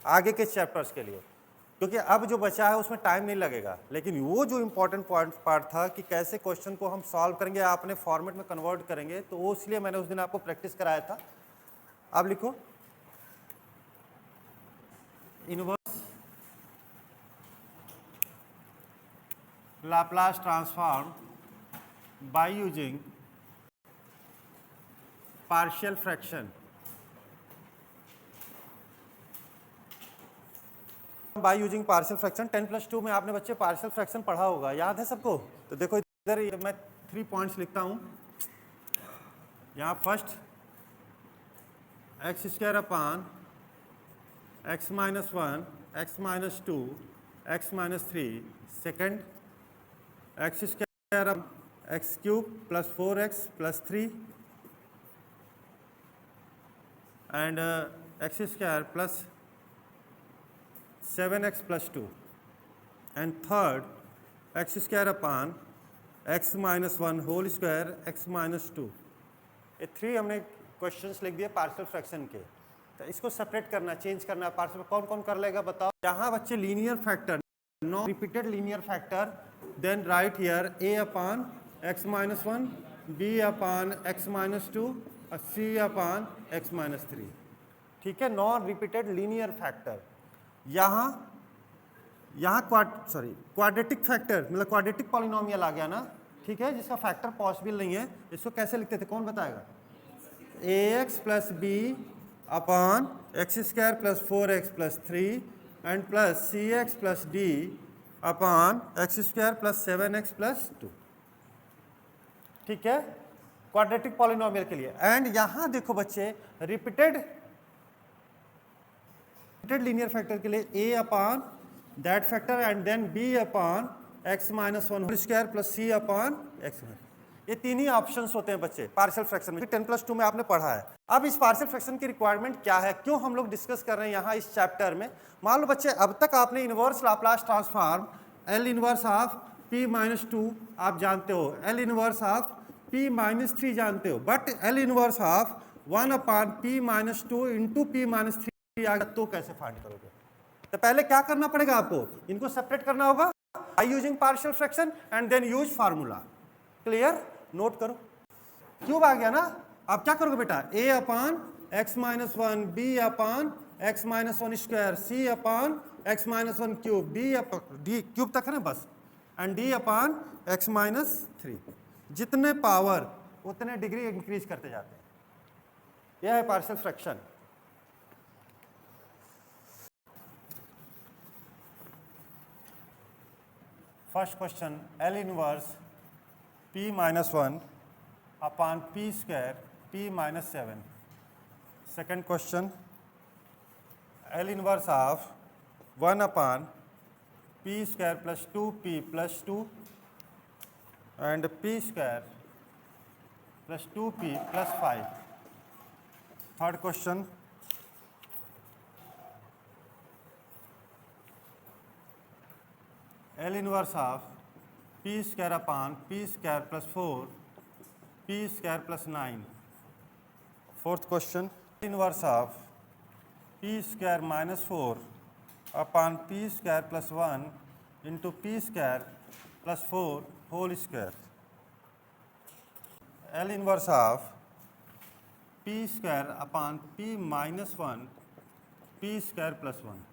आगे के चैप्टर्स के लिए, क्योंकि अब जो बचा है उसमें टाइम नहीं लगेगा। लेकिन वो जो इम्पोर्टेंट पार्ट था कि कैसे क्वेश्चन को हम सॉल्व करेंगे, आपने फॉर्मेट में कन्वर्ट करेंगे, तो वो इसलिए मैंने उस दिन आपको प्रैक्टिस कराया था। अब लिखो inverse Laplace transform bye using partial fraction by using partial fraction. 10+2 में आपने बच्चे पार्शियल फ्रैक्शन पढ़ा होगा, याद है सबको? तो देखो इधर मैं 3 पॉइंट्स लिखता हूं। यहाँ first X square upon X minus 1 X minus 2 X minus 3, second X square X cube plus 4x plus 3 and X square plus 7x plus 2 and third X square upon X minus 1 whole square X minus 2। ये 3 हमने questions लिख दिए partial fraction के। तो इसको separate करना, change करना, partial कौन कौन कर लेगा बताओ? यहाँ बच्चे linear factor, non repeated linear factor, then right here a upon X minus 1, b upon X minus 2 और c अपान एक्स माइनस 3। ठीक है, नॉन रिपीटेड लीनियर फैक्टर। यहाँ क्वाड्रेटिक फैक्टर मतलब क्वाड्रेटिक पॉलिनोमियल आ गया ना, ठीक है, जिसका फैक्टर पॉसिबल नहीं है। इसको कैसे लिखते थे, कौन बताएगा? ax plus B upon X square plus 4x plus 3 and plus cx plus d upon X square plus 7x plus 2। ठीक है, क्वाड्रेटिक पॉलिनोमियल के लिए। एंड यहाँ देखो बच्चे रिपीटेड लीनियर फैक्टर के लिए a upon that factor and then b upon x minus 1 whole square plus c upon x। ये तीन ही ऑप्शंस होते हैं बच्चे पार्शियल फ्रैक्शन में। 10+2 में आपने पढ़ा है। अब इस पार्शियल फ्रैक्शन की रिक्वायरमेंट क्या है, क्यों हम लोग डिस्कस कर रहे हैं यहाँ इस चैप्टर में? मान लो बच्चे अब तक आपने inverse Laplace transform L inverse of p minus 2 आप जानते हो, L inverse of p minus 3 जानते हो, but L inverse of 1 upon p minus 2 into p minus 3 आ गया तो कैसे फाइंड करोगे? तो पहले क्या करना पड़ेगा आपको? इनको सेपरेट करना होगा by using partial fraction and then use formula. Clear? Note करो। क्यूब आ गया ना, आप क्या करोगे बेटा? a upon X minus 1, b upon X minus 1 square, c upon X minus 1 cube, d cube तक है ना बस, and d upon X minus 3। जितने पावर उतने डिग्री इंक्रीज करते जाते हैं। यह है partial fraction. First question, L inverse p minus 1 upon p square p minus 7। Second question, L inverse of 1 upon p square plus 2p plus 2 and p square plus 2p plus 5। Third question, L inverse of p square upon p square plus 4 p square plus 9। Fourth question, inverse of p square minus 4 upon p square plus 1 into p square plus 4 whole square. L inverse of p square upon p minus 1 p square plus 1।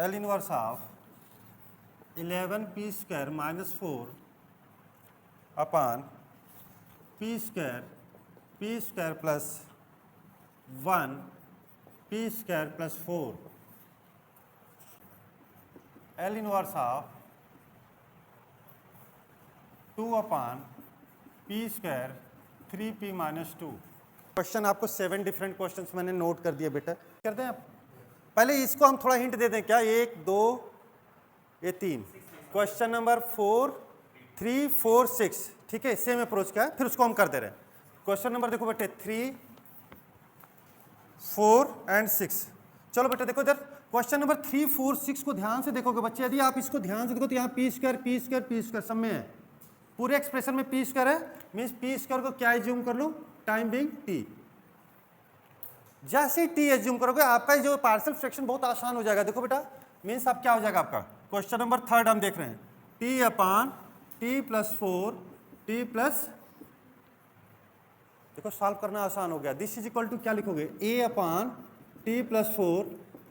L inverse of 11p square minus 4 upon p square plus 1 p square plus 4। L inverse of 2 upon p square 3p minus 2। Question आपको 7 different questions मैंने note कर दिए बेटा। करते हैं आप पहले इसको हम थोड़ा हिंट दे दें क्या? 1 2 ये 3 क्वेश्चन नंबर 4 3 4 6। ठीक है, सेम अप्रोच का है, फिर उसको हम कर दे रहे हैं। क्वेश्चन नंबर देखो बेटे 3 4 एंड 6। चलो बेटे देखो इधर क्वेश्चन नंबर 3 4 6 को ध्यान से देखोगे बच्चे। यदि आप इसको ध्यान से देखो तो यहाँ p स्क्वायर सब में है, पूरे एक्सप्रेशन में p स्क्वायर है, मीन्स p स्क्वायर को क्या एज्यूम कर लो? Time being t। जैसे ही टी एज्यूम करोगे आपका जो पार्शियल फ्रैक्शन बहुत आसान हो जाएगा। देखो बेटा, मीन्स अब क्या हो जाएगा आपका, क्वेश्चन नंबर 3 हम देख रहे हैं, T upon T plus 4 T plus, देखो सॉल्व करना आसान हो गया। दिस इज इक्वल टू क्या लिखोगे, A upon T plus 4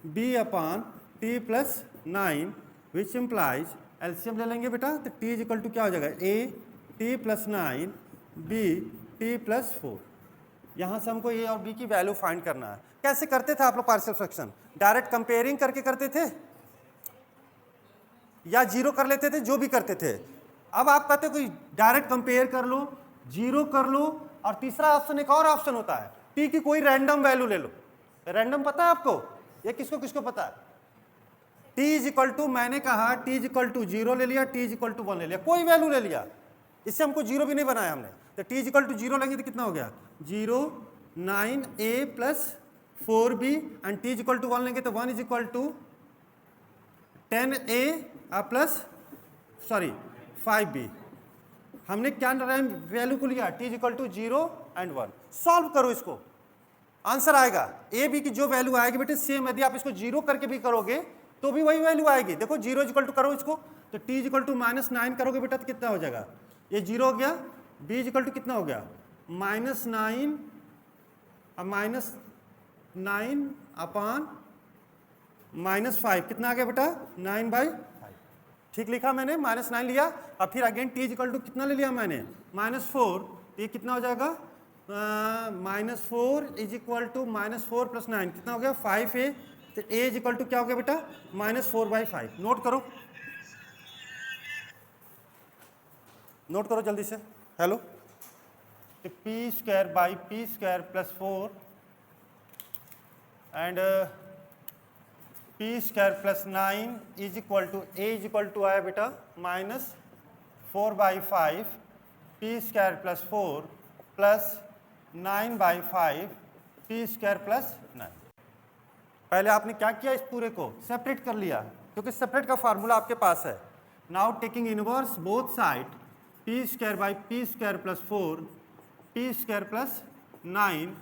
B upon T plus 9 which implies, LCM ले लेंगे बेटा, तो टी इज इक्वल टू क्या हो जाएगा, A T plus 9 B T plus 4। यहाँ से हमको ए और बी की वैल्यू फाइंड करना है। कैसे करते थे आप लोग पार्शियल फ्रैक्शन, डायरेक्ट कंपेयरिंग करके करते थे या जीरो कर लेते थे, जो भी करते थे। अब आप कहते हो कि डायरेक्ट कंपेयर कर लो, जीरो कर लो, और तीसरा ऑप्शन एक और ऑप्शन होता है, टी की कोई रैंडम वैल्यू ले लो। रैंडम पता है आपको, ये किसको किसको पता है, टी इज इक्वल टू, मैंने कहा टी इज इक्वल टू 0 ले लिया, टी इज इक्वल टू 1 ले लिया, कोई वैल्यू ले लिया, इससे हमको जीरो भी नहीं बनाया हमने। तो टी इज इक्वल टू 0 लेंगे तो कितना हो गया, 0 9 A plus 4 B, and T is equal to 1 लेंगे तो 1 is equal to 10 A plus 5 B. हमने क्या वैल्यू को लिया, T is equal to 0 and 1। Solve करो इसको, आंसर आएगा ए बी की जो वैल्यू आएगी बेटे सेम, यदि आप इसको जीरो करके भी करोगे तो भी वही वैल्यू आएगी। देखो 0 इज इक्वल टू करो इसको, तो टी इज इक्वल टू -9 करोगे बेटा तो कितना हो जाएगा, ये 0 हो गया, बी इज इक्वल टू कितना हो गया, -9 अपान -5, कितना आ गया बेटा, 9/5। ठीक लिखा मैंने, -9 लिया, अब फिर again T is equal to कितना ले लिया मैंने, -4, ये कितना हो जाएगा, -4 इज इक्वल टू -4 + 9 कितना हो गया, 5a, तो a इज इक्वल टू क्या हो गया बेटा, -4/5। नोट करो, नोट करो जल्दी से, हेलो, तो p² + 4 and p² + 9 is equal to, a is equal to आया बेटा -4/5 p² + 4 + 9/5 p² + 9। पहले आपने क्या किया, इस पूरे को सेपरेट कर लिया, क्योंकि सेपरेट का फार्मूला आपके पास है। Now taking inverse both side, p² + 4 p² + 9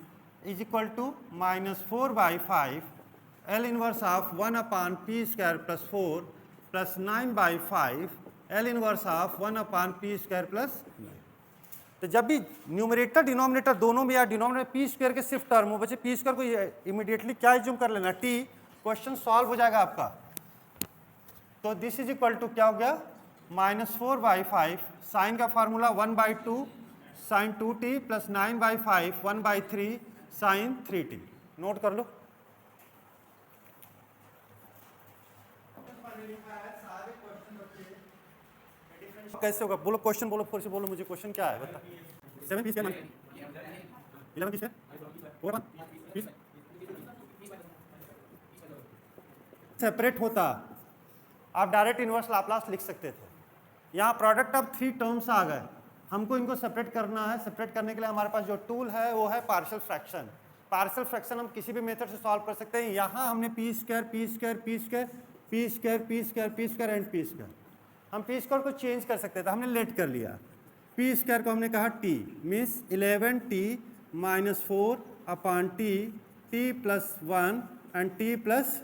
is equal to -4/5 L inverse of 1 upon p² + 4 + 9/5 L inverse of 1 upon p² + 9। तो जब भी न्यूमरेटर डिनोमिनेटर दोनों में या डिनोमिनेटर p² के सिर्फ टर्म हो बचे, p² को इमीडिएटली क्या एज्यूम कर लेना, t, क्वेश्चन सॉल्व हो जाएगा आपका। तो दिस इज इक्वल टू क्या हो गया, -4/5, साइन का formula 1/2 sin 2t + 9/5 1/3 sin 3t। Note कर लो, कैसे होगा, बोलो क्वेश्चन, बोलो फिर से बोलो मुझे, क्वेश्चन क्या है बता। 7 पीस 11 पीस 4 पीस सेपरेट होता, आप डायरेक्ट इनवर्स लाप्लास लिख सकते थे। यहाँ प्रोडक्ट ऑफ 3 टर्म्स आ गए, हमको इनको सेपरेट करना है। सेपरेट करने के लिए हमारे पास जो टूल है वो है पार्शियल फ्रैक्शन। पार्शियल फ्रैक्शन हम किसी भी मेथड से सॉल्व कर सकते हैं। यहाँ हमने p² एंड p², हम p² को चेंज कर सकते थे, हमने लेट कर लिया। p² को हमने कहा t, means 11t - 4 upon t + 1 and t plus,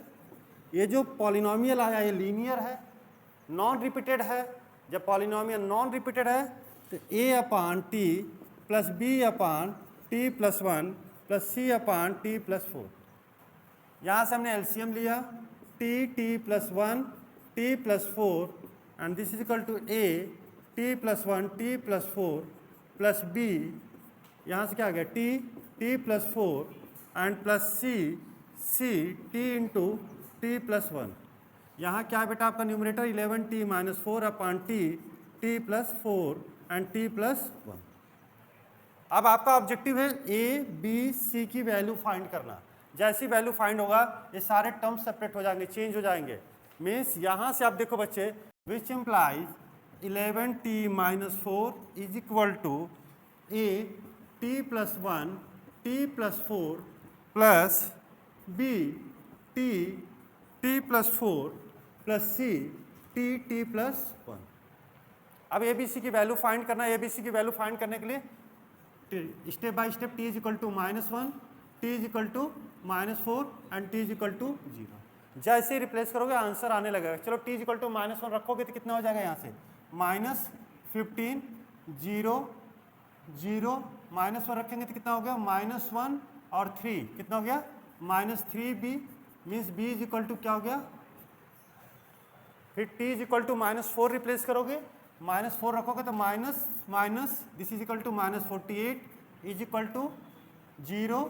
ये जो पॉलिनोमियल आया ये लीनियर है, नॉन रिपीटेड है। जब पॉलिनोमियल नॉन रिपीटेड है तो a upon t + b upon t + 1 + c upon t + 4। यहाँ से हमने एलसीएम लिया, t + 1 t + 4 and this is equal to a t + 1 t + 4 plus b, यहाँ से क्या आ गया, t + 4 and plus c t into t + 1। यहाँ क्या है बेटा आपका numerator 11t - 4 upon t + 4 and t + 1। अब आपका ऑब्जेक्टिव है a b c की वैल्यू फाइंड करना। जैसी वैल्यू फाइंड होगा ये सारे टर्म्स सेपरेट हो जाएंगे, चेंज हो जाएंगे। मीन्स यहाँ से आप देखो बच्चे, which implies 11t - 4 is equal to a t + 1 t + 4 plus b t + 4 plus c t + 1। अब ए बी सी की वैल्यू फाइंड करना है। ए बी सी की वैल्यू फाइंड करने के लिए step by step t is equal to -1 t is equal to -4 and t is equal to 0। जैसे ही replace करोगे आंसर आने लगेगा। चलो t इज इक्वल टू -1 रखोगे तो कितना हो जाएगा यहाँ से -15 0 0 -1 रखेंगे तो कितना हो गया -1 और 3 कितना हो गया -3b means b is equal to क्या हो गया। फिर t is equal to -4 replace करोगे -4 रखोगे तो minus this is equal to -48 is equal to 0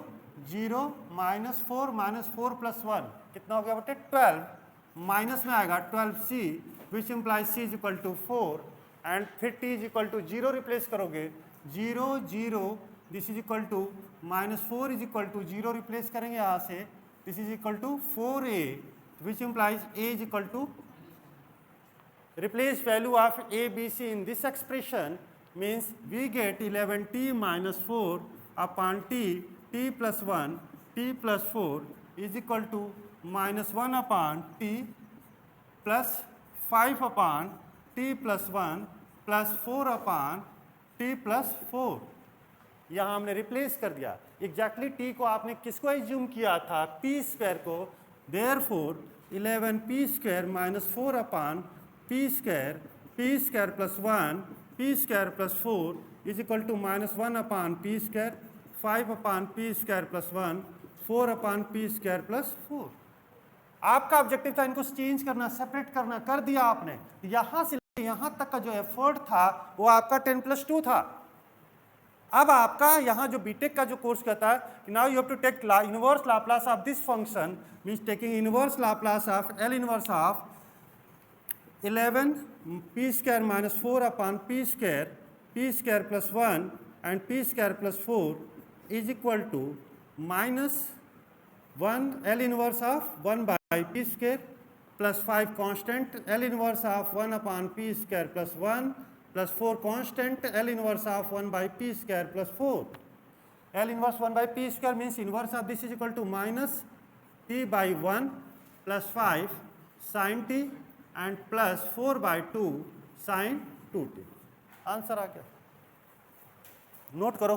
0 -4 4 plus 1 कितना हो गया बेटे 12 माइनस में आएगा 12c which implies c is equal to 4 and फिर t is equal to 0 replace करोगे 0 0 this is equal to -4 is equal to 0 replace करेंगे यहाँ से this is equal to 4a which implies a is equal to replace value of a b c in this expression means we get 11t minus 4 upon t plus 1 t plus 4 is equal to -1 upon t plus 5 upon t plus 1 plus 4 upon t plus 4। यहाँ हमने replace कर दिया exactly t को आपने किसको assume किया था p square को therefore 11p² minus 4 upon p square plus 1 p square plus 4 is equal to -1 upon p square 5 upon p square plus 1 4 upon p square plus 4। आपका ऑब्जेक्टिव था इनको चेंज करना सेपरेट करना कर दिया आपने। यहाँ से यहाँ तक का जो एफर्ट था वो आपका 10+2 था। अब आपका यहाँ जो बीटेक का जो कोर्स कहता है कि now you have to take inverse Laplace of this function means taking inverse Laplace of L inverse of 11 p square minus 4 upon p square plus 1 and p square plus 4 is equal to -1 L inverse of 1 by p square plus 5 constant L inverse of 1 upon p square plus 1 plus 4 constant L inverse of 1 by p square plus 4। L inverse 1 by p square means inverse of this is equal to minus t by 1 plus 5 sin t and plus 4 by 2 sin 2t। Answer आ गया, note करो।